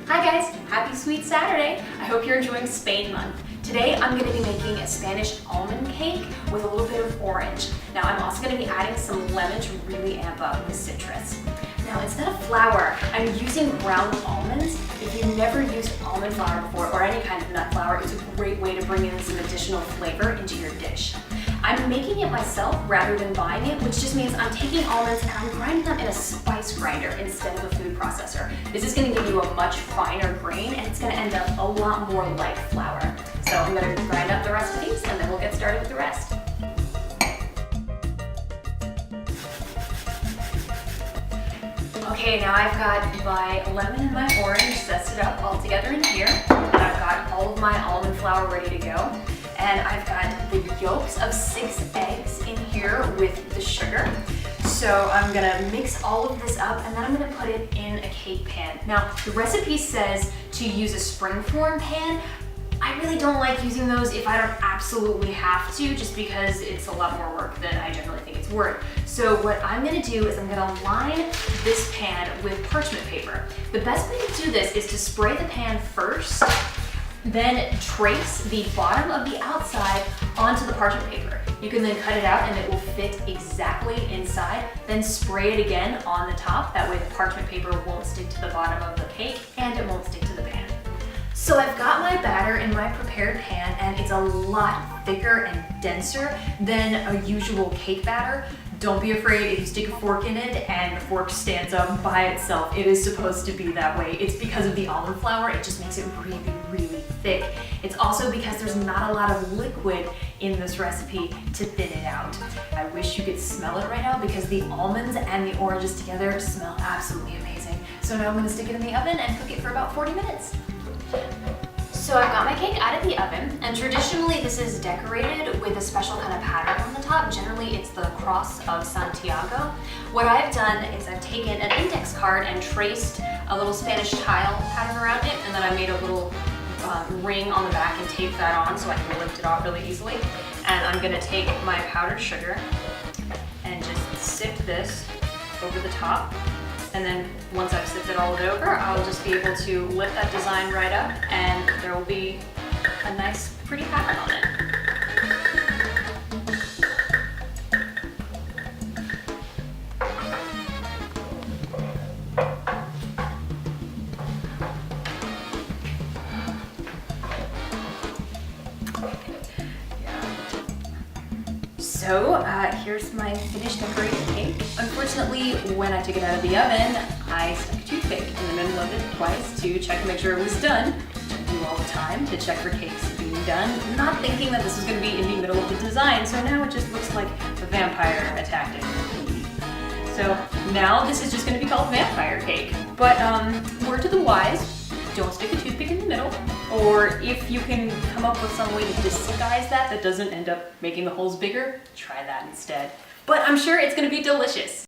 Hi guys, happy sweet Saturday. I hope you're enjoying Spain month. Today I'm going to be making a Spanish almond cake with a little bit of orange. Now I'm also going to be adding some lemon to really amp up the citrus. Now instead of flour, I'm using ground almonds. If you've never used almond flour before or any kind of nut flour, it's a great way to bring in some additional flavor into your dish. I'm making it myself rather than buying it, which just means I'm taking almonds and I'm grinding them in a spice grinder instead of a food processor. This is going to give you a much finer grain and it's going to end up a lot more like flour. So I'm going to grind up the rest of these and then we'll get started with the rest. Okay, now I've got my lemon and my orange zested up all together in here. And I've got all of my almond flour ready to go. And I've got the yolks of 6 eggs in here with the sugar. So I'm gonna mix all of this up and then I'm gonna put it in a cake pan. Now, the recipe says to use a springform pan. I really don't like using those if I don't absolutely have to, just because it's a lot more work than I generally think it's worth. So what I'm gonna do is I'm gonna line this pan with parchment paper. The best way to do this is to spray the pan first, then trace the bottom of the outside onto the parchment paper. You can then cut it out and it will fit exactly inside. Then spray it again on the top. That way the parchment paper won't stick to the bottom of the cake and it won't stick to the pan. So I've got my batter in my prepared pan and it's a lot thicker and denser than a usual cake batter. Don't be afraid if you stick a fork in it and the fork stands up by itself. It is supposed to be that way. It's because of the almond flour. It just makes it really, really thick. It's also because there's not a lot of liquid in this recipe to thin it out. I wish you could smell it right now because the almonds and the oranges together smell absolutely amazing. So now I'm gonna stick it in the oven and cook it for about 40 minutes. So I've got my cake out of the oven, and traditionally this is decorated with a special kind of pattern on the top. Generally it's the Cross of Santiago. What I've done is I've taken an index card and traced a little Spanish tile pattern around it, and then I made a little ring on the back and taped that on so I can lift it off really easily. And I'm gonna take my powdered sugar and just sift this over the top. And then once I've sifted all of it over, I'll just be able to lift that design right up and there will be a nice pretty pattern on it. So here's my finished decorated cake. Unfortunately, when I took it out of the oven, I stuck a toothpick in the middle of it twice to check to make sure it was done. I do all the time to check for cakes being done, not thinking that this was going to be in the middle of the design, so now it just looks like a vampire attacked it. So now this is just going to be called vampire cake. But word to the wise, don't stick a toothpick in the middle. Or if you can come up with some way to disguise that doesn't end up making the holes bigger, try that instead. But I'm sure it's gonna be delicious.